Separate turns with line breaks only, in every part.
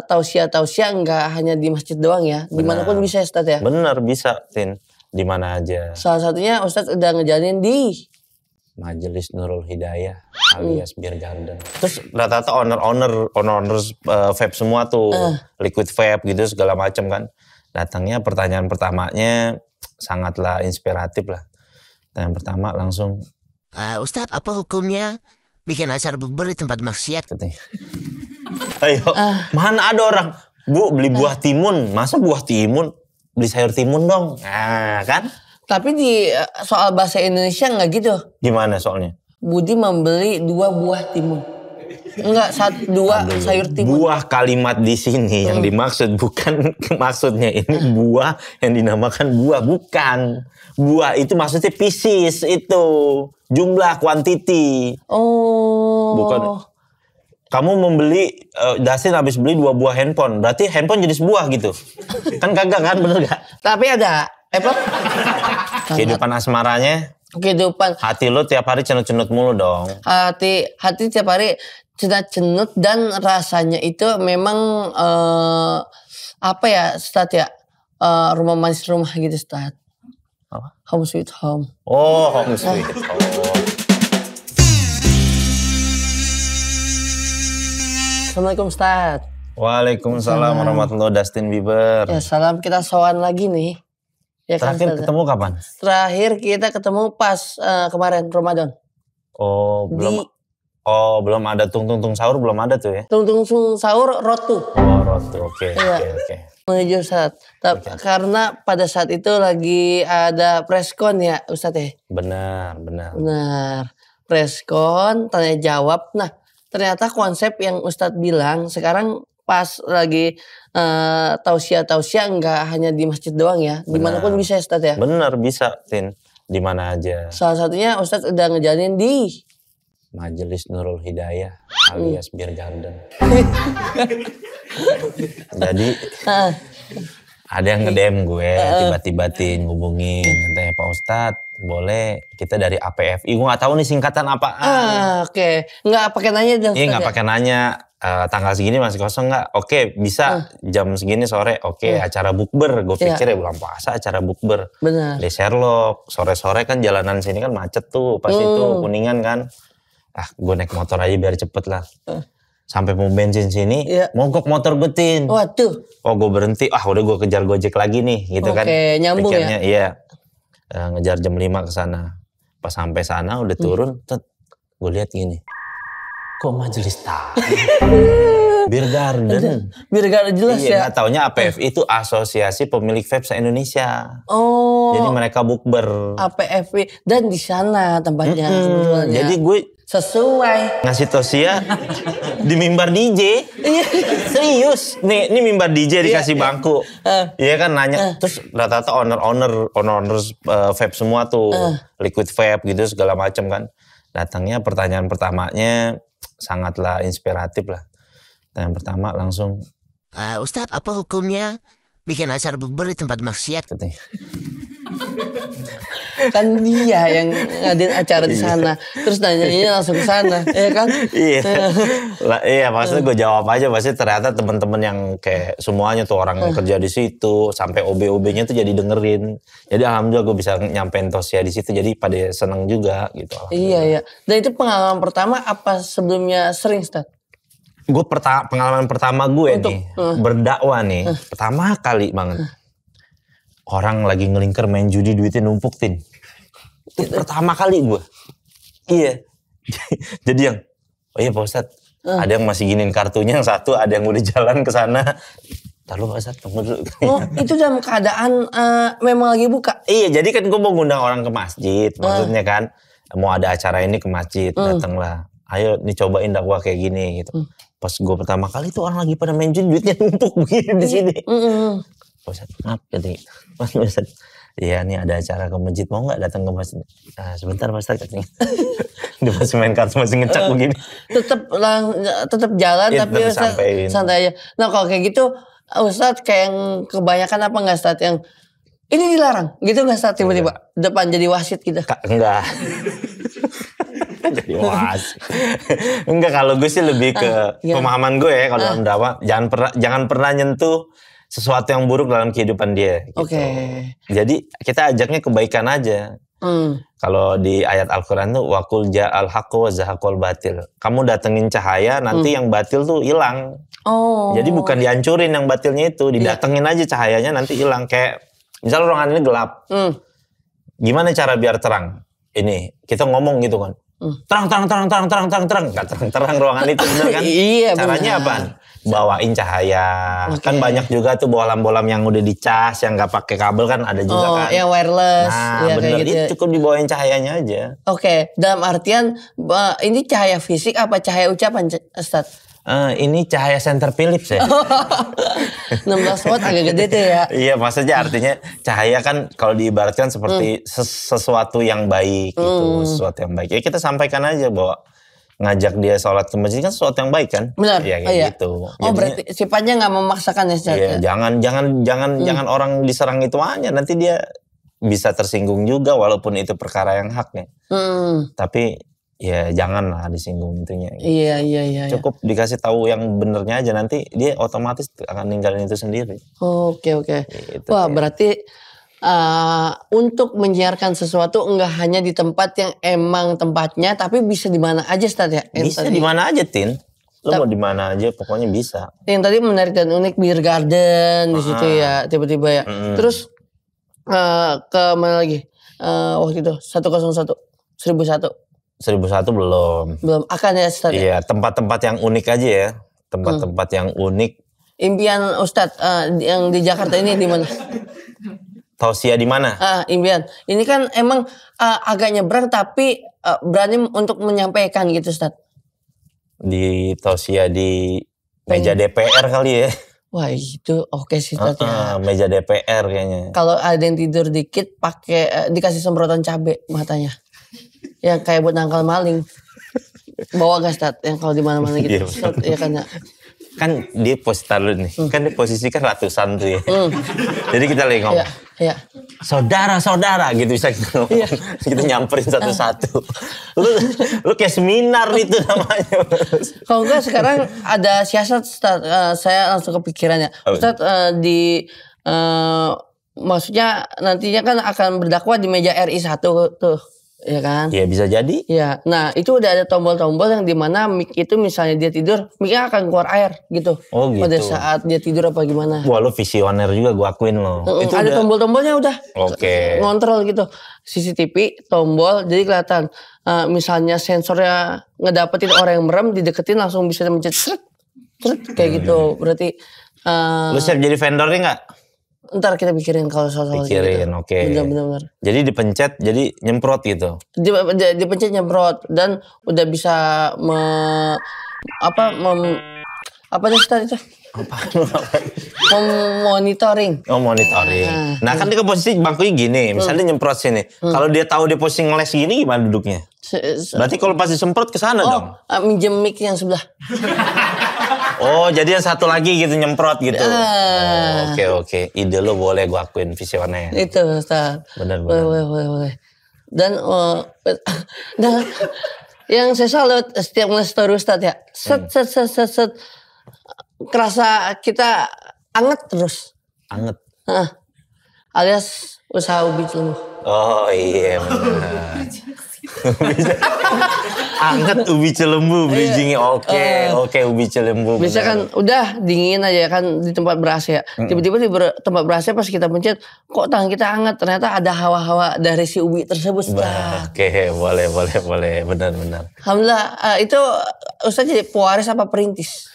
tausiah nggak hanya di masjid doang ya, dimanapun bisa ya Ustadz ya.
Bener bisa Tin, di mana aja.
Salah satunya Ustadz udah ngejalanin di
Majelis Nurul Hidayah alias Beer Garden. Terus rata-rata owners vape semua tuh, liquid vape gitu segala macam kan. Datangnya pertanyaan pertamanya sangatlah inspiratif lah. Pertanyaan pertama langsung,
Ustadz, apa hukumnya bikin acara bukber di tempat maksiat?
ayo, mana ada orang, Bu beli buah timun, masa buah timun? Beli sayur timun dong. Nah kan?
Tapi di soal bahasa Indonesia nggak gitu.
Gimana soalnya?
Budi membeli 2 buah timun. Enggak, 2 sayur timun.
Buah kalimat di sini yang dimaksud bukan maksudnya ini buah yang dinamakan buah, bukan. Buah itu maksudnya pieces itu, jumlah, quantity.
Oh.
Bukan. Kamu membeli, Dustin habis beli 2 buah handphone, berarti handphone jadi sebuah gitu. Kan kagak kan, bener gak?
Tapi ada apa?
Kehidupan asmaranya,
Kehidupan
hati lu tiap hari cenut-cenut mulu dong.
hati tiap hari cenut dan rasanya itu memang apa ya Ustadz ya, rumah manis rumah gitu Ustadz.
Apa?
Home sweet home.
Oh, home sweet home.
Assalamualaikum Ustadz.
Waalaikumsalam warahmatullahi wabarakatuh. Dustin Bieber.
Ya salam, kita sowan lagi nih. Ya kan,
Terakhir ketemu kapan?
Terakhir kita ketemu pas kemarin Ramadan.
Oh, belum ada tung sahur, belum ada tuh ya?
Tung sahur rotu.
Oh, rotu. Oke.
Menuju Ustadz. Karena pada saat itu lagi ada preskon ya Ustadz ya? Benar. Preskon, tanya jawab. Nah, ternyata konsep yang Ustadz bilang sekarang pas lagi tausiah nggak hanya di masjid doang ya, dimanapun bisa ya Ustadz ya.
Bener bisa Tin, di mana aja.
Salah satunya Ustadz udah ngejalanin di
Majelis Nurul Hidayah alias Beer Garden. Jadi ada yang nge-DM gue, tiba-tiba Tin ngubungin, katanya Pak Ustadz boleh kita dari APFI, gue nggak tahu nih singkatan apaan.
Oke. Nggak pakai nanya dong.
Iya nggak pakai nanya. Tanggal segini masih kosong nggak? Oke, bisa jam segini sore. Oke, acara bukber. Gue pikir ya bulan puasa acara bukber.
Benar.
Di Sherlock, sore-sore kan jalanan sini kan macet tuh, pasti tuh Kuningan kan. Gue naik motor aja biar cepet lah. Sampai mau bensin sini, mogok motor gue Tin.
Waduh.
Oh gue berhenti, udah gue kejar Gojek lagi nih, gitu kan.
Oke, nyambung
pikirnya,
ya.
Iya, ngejar jam 5 ke sana. Pas sampai sana udah turun, gue lihat gini. Kok majelis taklim? Beer Garden.
Beer Garden jelas ya.
Nggak taunya APFI itu Asosiasi Pemilik Vape se-Indonesia.
Oh.
Jadi mereka bukber.
APFI dan di sana tempatnya kebetulannya.
Jadi gue
sesuai
ngasih tausiah di mimbar DJ. Serius. Nih mimbar DJ dikasih bangku. Iya kan nanya. Terus rata-rata owners vape semua tuh, liquid vape gitu segala macam kan. Datangnya pertanyaan pertamanya sangatlah inspiratif lah. Yang pertama langsung,
Ustadz, apa hukumnya bikin acara bukber di tempat maksiat?
Kan dia yang ngadain acara di sana, terus nanyanya langsung ke sana, ya kan?
Iya, maksudnya gue jawab aja. Maksudnya ternyata teman-teman yang kayak semuanya tuh orang yang kerja di situ, sampai OB-OB-nya tuh jadi dengerin. Jadi alhamdulillah gue bisa nyampein tausiah di situ, jadi pada seneng juga gitu.
Iya. Dan itu pengalaman pertama apa sebelumnya sering Ustadz?
Gue pengalaman pertama gue nih berdakwah nih, pertama kali banget. Orang lagi ngelingker main judi, duitnya numpuk Tin. Itu pertama kali gue. Iya. Jadi yang, oh iya Pak Ustadz, ada yang masih giniin kartunya yang satu, ada yang udah jalan ke sana. Ntar lu Pak Ustadz, tunggu dulu.
Oh itu dalam keadaan memang lagi buka?
Iya, jadi kan gue mau ngundang orang ke masjid, maksudnya kan. Mau ada acara ini ke masjid, datanglah. Ayo nih cobain dakwah kayak gini gitu. Pas gue pertama kali tuh orang lagi pada main judi, duitnya numpuk begini di sini. Pak Ustadz, maaf katanya. Pak Ustadz, iya nih ada acara ke masjid, mau gak datang ke masjid? Sebentar Pak Ustadz katanya. Dia masih main kartu, masih ngecek begini.
Tetap jalan
ya,
tapi Ustadz santai aja. Nah kalau kayak gitu Ustadz kayak yang kebanyakan apa gak Ustadz yang ini dilarang gitu gak Ustadz tiba-tiba depan jadi wasit gitu?
Enggak. Jadi was. Enggak, kalau gue sih lebih ke pemahaman gue ya kalau dalam dakwah, jangan pernah nyentuh sesuatu yang buruk dalam kehidupan dia. Gitu.
Oke.
Jadi kita ajaknya kebaikan aja. Kalau di ayat Al-Quran tuh wakul ja'al haqqu wa zahaqal batil. Kamu datengin cahaya, nanti yang batil tuh hilang.
Oh.
Jadi bukan dihancurin yang batilnya itu, didatengin aja cahayanya nanti hilang. Kayak misal ruangan ini gelap. Gimana cara biar terang? Ini kita ngomong gitu kan. Terang. Gak terang ruangan itu bener kan?
Iya,
caranya
bener.
apaan? Bawain cahaya. Kan banyak juga tuh bohlam-bohlam yang udah dicas, yang gak pakai kabel kan ada juga kan.
Yang wireless.
Nah
ya,
bener,
kayak gitu.
itu cukup dibawain cahayanya aja.
Oke, dalam artian ini cahaya fisik apa cahaya ucapan, Ustaz?
Ini cahaya center Philips ya.
16 watt agak gede tuh ya.
Iya, maksudnya artinya cahaya kan kalau diibaratkan seperti sesuatu yang baik gitu, sesuatu yang baik. Ya kita sampaikan aja bahwa ngajak dia sholat ke masjid kan sesuatu yang baik kan?
Benar.
Ya kayak gitu.
Oh, berarti sifatnya nggak memaksakan ya, Ustaz?
Iya, jangan orang diserang itu aja, nanti dia bisa tersinggung juga walaupun itu perkara yang haknya. Tapi ya janganlah disinggung intinya.
Iya.
Cukup dikasih tahu yang benernya aja, nanti dia otomatis akan ninggalin itu sendiri.
Oke.
Gitu,
Wah,
ya.
berarti untuk menyiarkan sesuatu enggak hanya di tempat yang emang tempatnya, tapi bisa di mana aja, Ustaz ya?
Bisa di mana aja, Tin. Lo mau di mana aja, pokoknya bisa.
Yang tadi menarik dan unik, beer garden di situ ya, tiba-tiba ya. Terus ke mana lagi? Waktu itu 101, 1001
belum.
belum akan ya, Ustaz?
Iya, tempat-tempat yang unik aja ya. Tempat-tempat yang unik.
Impian Ustaz yang di Jakarta ini di mana?
Tausiah di mana?
Impian. Ini kan emang agak nyebrang tapi berani untuk menyampaikan gitu, Ustaz.
Di Tausiah di meja DPR kali ya.
Wah, itu oke sih, Ustaz ya.
Meja DPR kayaknya.
Kalau ada yang tidur dikit pakai dikasih semprotan cabe matanya. Yang kayak buat nangkal maling. Bawa gas, Ustaz, yang kalau di mana-mana gitu. Ustaz, ya kan ya.
Kan dia nih. Kan dia posisi kan ratusan tuh ya. Jadi kita lagi ngomong.
Iya.
Saudara gitu bisa kita ngomong. Kita nyamperin satu-satu. Lu kayak seminar itu namanya.
Kalau enggak sekarang ada siasat, Ustaz. Saya langsung kepikirannya. Ustaz maksudnya nantinya kan akan berdakwah di meja RI 1 tuh. Ya kan?
Iya bisa jadi.
Iya. Nah itu udah ada tombol-tombol yang dimana mic itu misalnya dia tidur, mic-nya akan keluar air gitu.
Oh gitu.
Pada saat dia tidur apa gimana?
Wah lu visioner juga, gua akuin lo. Itu
ada tombol-tombolnya udah.
Oke.
Ngontrol gitu. CCTV, tombol, jadi kelihatan. Misalnya sensornya ngedapetin orang yang merem, dideketin langsung bisa mencet kayak gitu. Berarti.
Lu siap jadi vendornya nggak?
Ntar kita pikirin kalau soal
pikirin,
gitu.
Oke.
Bener.
Jadi dipencet, jadi nyemprot gitu.
Dipencet nyemprot dan udah bisa apa itu? Monitoring.
Oh monitoring. Nah kan dia ke posisi bangkunya gini, misalnya nyemprot sini. Kalau dia tahu dia posisi ngeles gini gimana duduknya? Berarti kalau pas disemprot ke sana dong.
Minjem mic yang sebelah.
Oh jadi yang satu lagi gitu nyemprot gitu. Oke. Ide lo boleh gue akuin visioner.
Itu Ustaz.
Bener.
Boleh. Dan yang saya salut setiap nge-story Ustaz ya. Set. Kerasa kita anget terus.
Anget.
Alias usaha ubi celemu.
Oh iya benar. Anget ubi celembu bridgingnya oke ubi celembu.
Bisa kan udah dingin aja kan di tempat beras ya. Tiba-tiba di tempat berasnya pas kita pencet kok tangan kita hangat, ternyata ada hawa-hawa dari si ubi tersebut.
Oke, boleh benar.
Alhamdulillah itu Ustaz jadi pewaris apa perintis?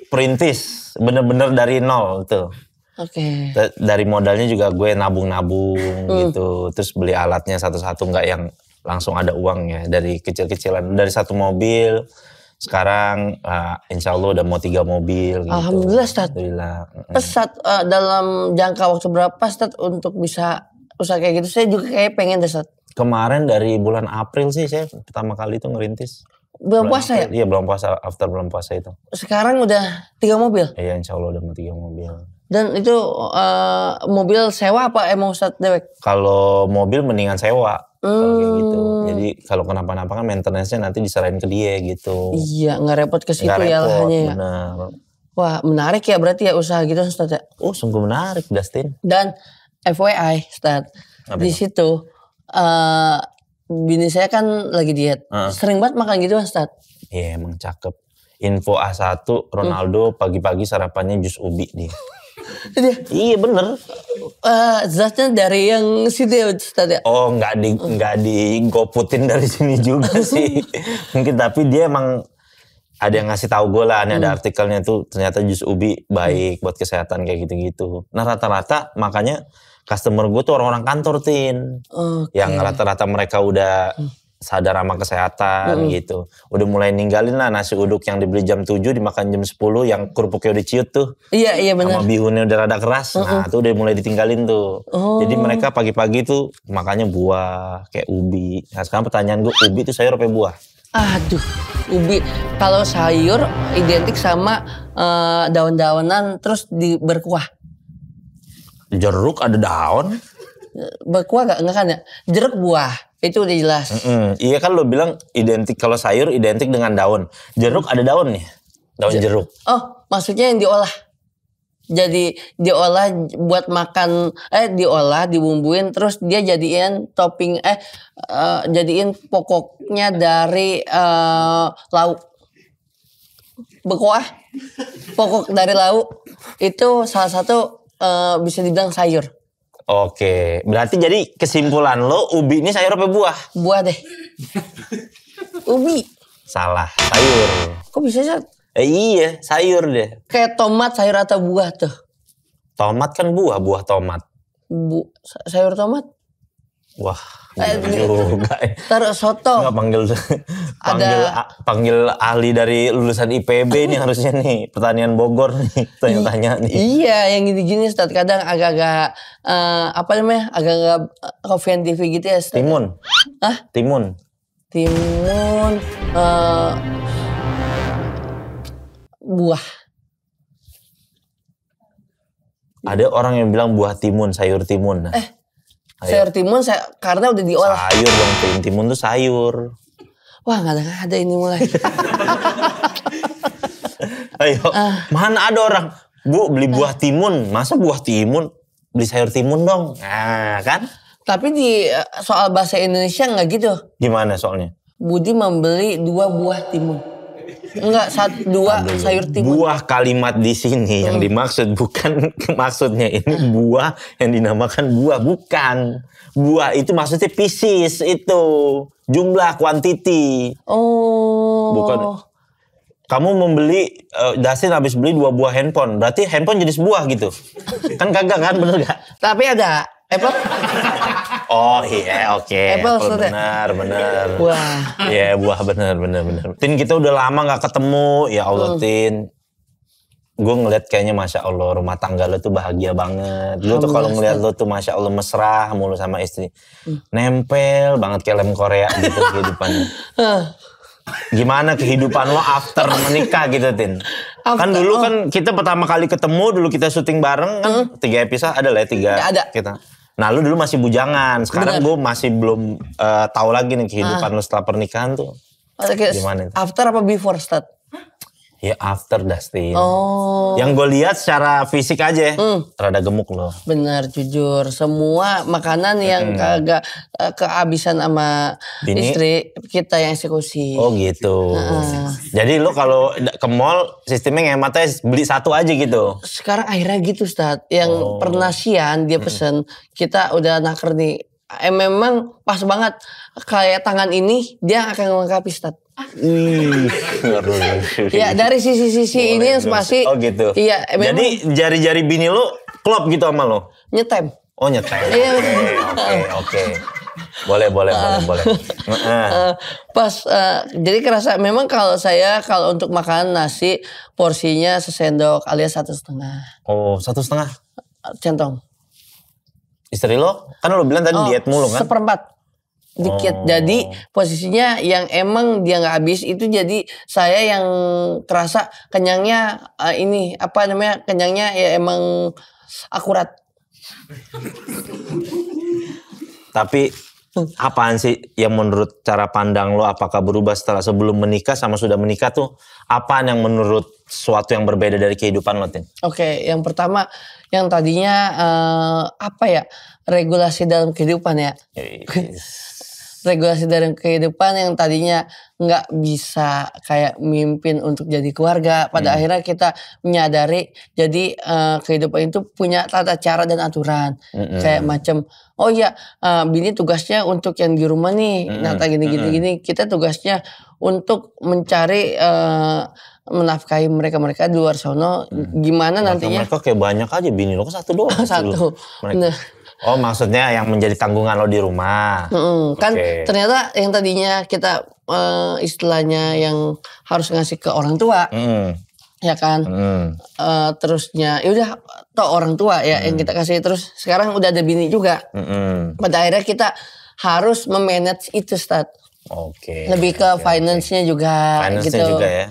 Perintis, bener-bener dari nol tuh.
Oke.
Dari modalnya juga gue nabung gitu, terus beli alatnya satu-satu, nggak yang langsung ada uangnya. Dari kecil-kecilan, dari satu mobil, sekarang insya Allah udah mau 3 mobil. Gitu.
Alhamdulillah, Ustaz.
Alhamdulillah.
Ustaz dalam jangka waktu berapa Ustaz untuk bisa usaha kayak gitu? Saya juga kayak pengen deh, Ustaz.
Kemarin dari bulan April sih saya pertama kali itu ngerintis.
Bulan puasa ya?
Iya belum puasa, after bulan puasa itu.
Sekarang udah 3 mobil?
Iya insya Allah udah mau 3 mobil.
Dan itu mobil sewa apa emang Ustaz dewek?
Kalau mobil mendingan sewa. Kalau kayak gitu. Jadi kalau kenapa-napa kan maintenance-nya nanti diserahin ke dia gitu.
Iya, nggak repot ke situ
Nggak
ya
repot,
lahannya ya.
bener.
Wah, menarik ya berarti ya usaha gitu Ustaz ya.
Oh, sungguh menarik, Dustin.
Dan FYI, Ustaz,
Apa
di
itu?
situ bini saya kan lagi diet. Sering banget makan gitu Ustaz.
Iya, emang cakep. Info A1, Ronaldo pagi-pagi sarapannya jus ubi dia.
Dia,
Iya bener.
zatnya dari yang situ ya Ustaz ya.
Oh, nggak digoputin dari sini juga sih. Mungkin tapi dia emang ada yang ngasih tahu gue lah, ini ada artikelnya tuh ternyata jus ubi baik buat kesehatan kayak gitu-gitu. Nah rata-rata makanya customer gue tuh orang-orang kantor Tin, yang rata-rata mereka udah sadar sama kesehatan gitu. Udah mulai ninggalin lah nasi uduk yang dibeli jam 7 dimakan jam 10 yang kerupuknya udah ciut tuh.
Iya benar.
Sama bihunnya udah rada keras. Nah tuh udah mulai ditinggalin tuh. Jadi mereka pagi-pagi tuh makannya buah kayak ubi. Nah sekarang pertanyaan gue, ubi itu sayur apa buah?
Aduh, ubi. Kalau sayur identik sama daun-daunan terus berkuah.
Jeruk ada daun.
Berkuah nggak kan ya? Jeruk buah. Itu udah jelas.
Iya kan lo bilang identik, kalau sayur identik dengan daun. Jeruk ada daunnya. Daun jeruk.
Oh, maksudnya yang diolah. Jadi diolah buat makan, diolah, dibumbuin, terus dia jadiin topping, jadiin pokoknya dari lauk. Berkuah, pokok dari lauk, itu salah satu bisa dibilang sayur.
Oke, berarti jadi kesimpulan lo ubi ini sayur apa buah?
Buah deh. Ubi.
Salah, sayur.
Kok bisa sih?
Iya, sayur deh.
Kayak tomat sayur atau buah tuh?
Tomat kan buah tomat.
Sayur tomat?
Wah, juga.
Taruh soto.
Nggak panggil ahli dari lulusan IPB nih harusnya nih, Pertanian Bogor nih, tanya-tanya nih.
Iya, yang gini-gini Ustaz kadang agak-agak agak-agak Coffee TV gitu ya Ustaz.
Timun.
Hah?
Timun.
Buah.
Ada orang yang bilang buah timun, sayur timun. Nah,
sayur timun karena udah diolah.
sayur dong, timun tuh sayur.
Wah, nggak ada ini mulai.
Ayo, mana ada orang, Bu beli buah timun, masa buah timun, beli sayur timun dong. Nah, kan?
Tapi di soal bahasa Indonesia nggak gitu.
Gimana soalnya?
Budi membeli 2 buah timun. Enggak, 2 sayur timun.
Buah kalimat di sini yang dimaksud bukan maksudnya ini buah yang dinamakan buah, bukan. Buah itu maksudnya pieces itu, jumlah, quantity.
Oh.
Bukan. Kamu membeli, Dasin habis beli 2 buah handphone, berarti handphone jadi sebuah gitu. Kan kagak kan, bener gak?
Tapi ada Apple.
Oh iya, oke.
Apple
bener.
Wah.
Iya, buah bener. Tin, kita udah lama gak ketemu. Ya Allah, Tin. Gue ngeliat kayaknya Masya Allah, rumah tangga lo tuh bahagia banget. Gue tuh kalau ngeliat lo tuh Masya Allah mesra mulu sama istri. Nempel banget kayak lem Korea gitu kehidupannya. Gimana kehidupan lo after menikah gitu, Tin? Kan dulu kan kita pertama kali ketemu, dulu kita syuting bareng kan 3 episode ada lah ya 3
ada.
kita. Nah lu dulu masih bujangan, sekarang gue masih belum tahu lagi nih kehidupan lu setelah pernikahan tuh. Gimana itu?
After apa before start?
Ya after, Dustin.
Oh.
Yang gue lihat secara fisik aja, rada gemuk loh.
Benar, jujur. Semua makanan yang kagak kehabisan sama
Bini?
istri kita yang eksekusi.
Oh gitu. Jadi lu kalau ke mall sistemnya ngehematnya beli 1 aja gitu.
Sekarang akhirnya gitu Ustaz. Yang pernah sian dia pesen, kita udah naker nih. Memang pas banget kayak tangan ini dia akan melengkapi Ustaz. Ya dari sisi-sisi ini yang masih.
Oh gitu.
Iya.
Jadi jari-jari bini lu klop gitu sama lu?
Nyetem.
Oh nyetem.
Iya.
Oke. Boleh.
Jadi kerasa memang kalau untuk makan nasi porsinya sesendok alias 1,5.
Oh 1,5?
Centong.
Istri lo? Kan lo bilang tadi diet mulu kan?
1/4. Dikit. Jadi posisinya yang emang dia nggak habis itu jadi saya yang kerasa kenyangnya kenyangnya ya emang akurat.
Tapi Apaan sih yang menurut cara pandang lo apakah berubah setelah sebelum menikah sama sudah menikah tuh? Apaan yang menurut sesuatu yang berbeda dari kehidupan lo, Tin?
Oke, yang pertama yang tadinya apa ya, regulasi dalam kehidupan ya. Regulasi dalam kehidupan yang tadinya nggak bisa kayak mimpin untuk jadi keluarga. Pada akhirnya kita menyadari jadi kehidupan itu punya tata cara dan aturan. Kayak macam, oh ya bini tugasnya untuk yang di rumah nih. Nata gini. Kita tugasnya untuk mencari menafkahi mereka-mereka di luar sono. Gimana nantinya.
Mereka kayak banyak aja, bini lo kan satu doang.
Satu. Nah.
Oh maksudnya yang menjadi tanggungan lo di rumah.
Kan ternyata yang tadinya kita istilahnya yang harus ngasih ke orang tua. Ya kan. Terusnya ya udah toh orang tua ya yang kita kasih, terus sekarang udah ada bini juga. Pada akhirnya kita harus memanage itu, Stat. Lebih ke finance-nya juga.
Finance-nya
gitu.
juga ya.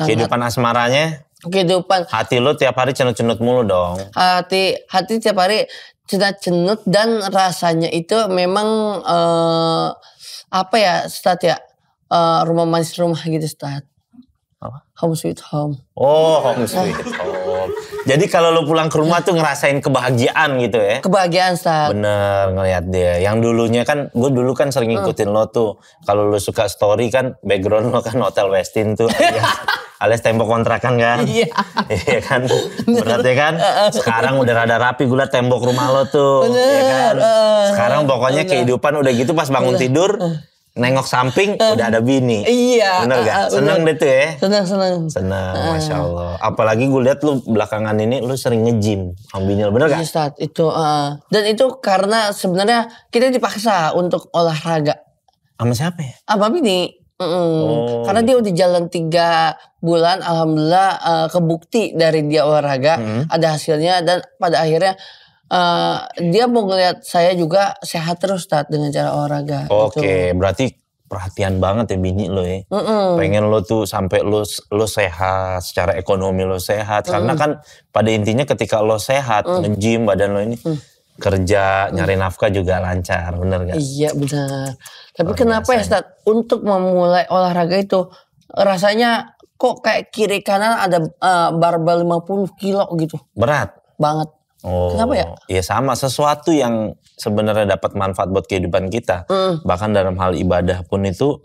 Kehidupan asmaranya.
Kehidupan.
Hati lo tiap hari cenut-cenut mulu dong.
Hati tiap hari cenut dan rasanya itu memang apa ya, Stat ya, rumah manis rumah gitu, Stat.
Apa?
Home sweet home.
Oh, home sweet home. Jadi kalau lo pulang ke rumah tuh ngerasain kebahagiaan gitu ya?
Kebahagiaan, Stat.
Bener, ngeliat dia. Yang dulunya kan, gue dulu kan sering ngikutin lo tuh. Kalau lo suka story kan, background lo kan Hotel Westin tuh. Alias tembok kontrakan kan. Iya kan. Berat ya kan. Sekarang udah rada rapi, gue liat tembok rumah lo tuh. Iya kan. Sekarang pokoknya kehidupan udah gitu, pas bangun tidur nengok samping udah ada bini.
Iya.
Bener gak? Seneng deh tuh ya.
Senang.
Masya Allah. Apalagi gue liat lu belakangan ini lu sering nge-gym sama bini lo. Bener gak?
Iya, Stat. Itu dan itu karena sebenarnya kita dipaksa untuk olahraga.
Sama siapa ya?
Sama bini. Karena dia udah jalan 3 bulan, alhamdulillah kebukti dari dia olahraga, ada hasilnya, dan pada akhirnya dia mau ngeliat saya juga sehat terus, Tat, dengan cara olahraga.
Oke, berarti perhatian banget ya bini lo ya. Pengen lo tuh sampai lo sehat, secara ekonomi lo sehat. Karena kan pada intinya ketika lo sehat, nge-gym, badan lo ini kerja, nyari nafkah juga lancar, bener gak?
Iya benar. Tapi kenapa ya, Stat, untuk memulai olahraga itu rasanya kok kayak kiri kanan ada barbel 50 kilo gitu.
Berat?
Banget. Kenapa ya?
Iya sama, sesuatu yang sebenarnya dapat manfaat buat kehidupan kita. Bahkan dalam hal ibadah pun itu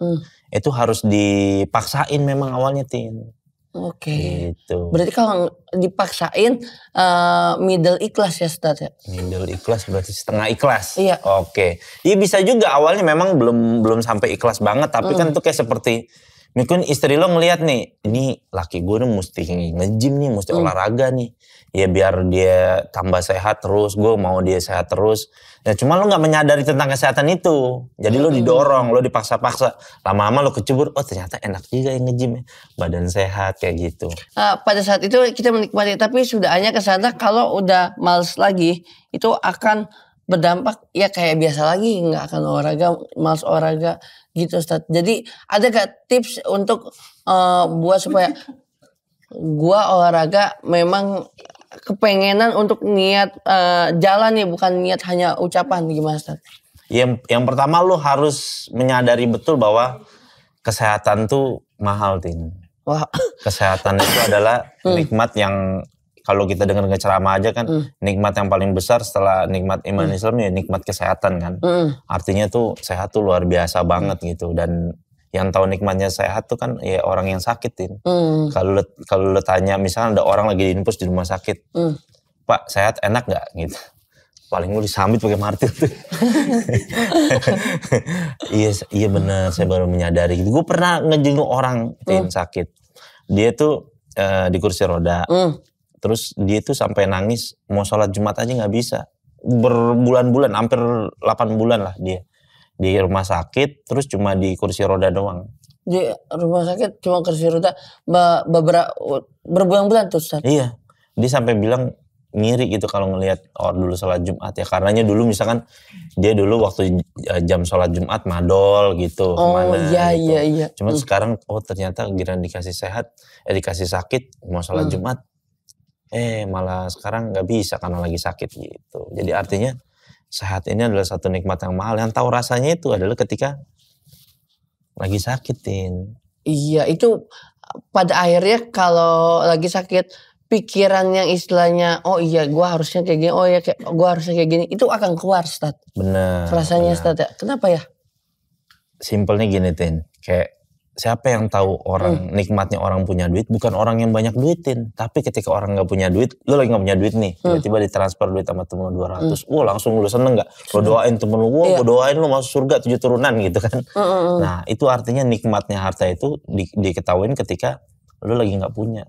harus dipaksain memang awalnya, Tin.
Oke.
Gitu.
Berarti kalau dipaksain middle ikhlas ya, Stat ya?
Middle ikhlas berarti setengah ikhlas.
Iya.
Oke. Iya bisa juga awalnya memang belum sampai ikhlas banget, tapi kan itu kayak seperti mungkin istri lo ngelihat nih, ini laki gue nih mesti nge-gym nih, mesti olahraga nih. Ya biar dia tambah sehat terus, gue mau dia sehat terus. Ya cuma lo gak menyadari tentang kesehatan itu. Jadi lo didorong, lo dipaksa-paksa. Lama-lama lo kecebur, oh ternyata enak juga yang nge-gym ya. Badan sehat kayak gitu.
Pada saat itu kita menikmati, tapi sudahnya kesana kalau udah males lagi, itu akan berdampak ya kayak biasa lagi, gak akan olahraga, males olahraga gitu, Ustaz. Jadi ada gak tips untuk buat supaya gua olahraga memang kepengenan untuk niat jalan nih, bukan niat hanya ucapan, gimana, Ustaz?
Yang pertama lu harus menyadari betul bahwa kesehatan tuh mahal, Tin.
Wah.
Kesehatan itu adalah nikmat yang kalau kita dengar ceramah aja kan, nikmat yang paling besar setelah nikmat iman Islam ya nikmat kesehatan kan. Artinya tuh sehat tuh luar biasa banget gitu, dan yang tahu nikmatnya sehat tuh kan ya orang yang sakit, Tin. Kalau lu tanya misalnya ada orang lagi diinfus di rumah sakit, Pak sehat enak nggak gitu, paling lu disambit pakai martil tuh. Iya benar, saya baru menyadari. Gue pernah ngejenguk orang Tin sakit, dia tuh di kursi roda, terus dia tuh sampai nangis mau sholat Jumat aja nggak bisa, berbulan-bulan, hampir 8 bulan lah dia di rumah sakit, terus cuma di kursi roda doang.
Di rumah sakit cuma kursi roda berbulan-bulan tuh, Ustaz.
Iya, dia sampai bilang ngiri gitu kalau ngelihat dulu sholat Jumat ya, karenanya dulu misalkan dia dulu waktu jam sholat Jumat madol gitu.
Oh iya,
gitu.
iya.
Cuma sekarang ternyata giliran dikasih sehat, dikasih sakit mau sholat Jumat, malah sekarang nggak bisa karena lagi sakit gitu. Jadi artinya sehat ini adalah satu nikmat yang mahal. Yang tahu rasanya itu adalah ketika lagi sakitin.
Iya, itu pada akhirnya kalau lagi sakit, pikiran yang istilahnya, oh iya gue harusnya kayak gini, oh iya gue harusnya kayak gini, itu akan keluar Stat.
Bener.
Rasanya Stat ya. Kenapa ya?
Simpelnya gini Tin, kayak siapa yang tahu orang nikmatnya orang punya duit, bukan orang yang banyak duitin. Tapi ketika orang gak punya duit, lu lagi gak punya duit nih, tiba-tiba ditransfer duit sama temen lu 200, langsung lu seneng gak? Lu doain temen lu, gue doain lu masuk surga 7 turunan gitu kan. Nah itu artinya nikmatnya harta itu diketahuin ketika lu lagi gak punya.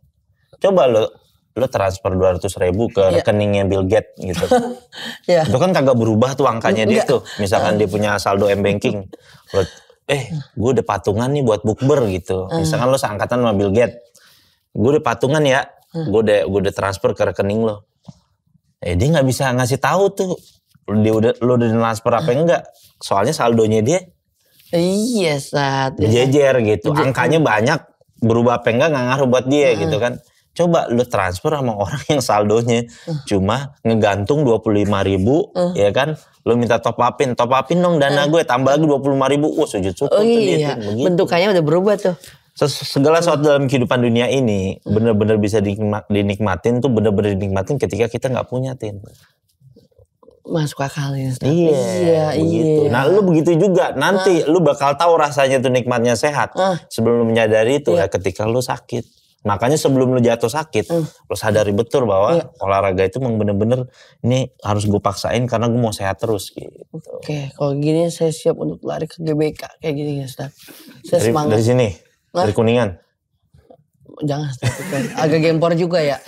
Coba lu transfer 200.000 ke rekeningnya Bill Gates gitu. Itu kan kagak berubah tuh angkanya dia tuh. Misalkan dia punya saldo M-Banking. Gue udah patungan nih buat bukber gitu. Misalkan lo seangkatan sama Bill Gates. Gue udah patungan ya. Gue udah transfer ke rekening lo. Dia gak bisa ngasih tahu tuh. Lo udah transfer apa enggak. Soalnya saldonya dia.
Iya Stat.
Jejer gitu. Angkanya banyak. Berubah apa enggak gak ngaruh buat dia gitu kan. Coba lu transfer sama orang yang saldonya cuma ngegantung 25.000 ya kan, lu minta top upin dong dana gue, tambah lagi 25.000, sujud syukur.
Iya, bentukannya udah berubah tuh.
Segala sesuatu dalam kehidupan dunia ini bener-bener bisa dinikmatin tuh, bener-bener dinikmatin ketika kita nggak punya, Tin.
Masuk akal ya.
Iya, begitu. Nah lu begitu juga, nanti lu bakal tahu rasanya tuh nikmatnya sehat sebelum lu menyadari itu ya ketika lu sakit. Makanya sebelum lu jatuh sakit, lu sadari betul bahwa olahraga itu memang bener-bener ini harus gue paksain karena gue mau sehat terus gitu.
Oke, kalau gini saya siap untuk lari ke GBK kayak gini ya Stat. Saya semangat.
Dari sini, dari Kuningan.
Jangan Stat, agak gempor juga ya.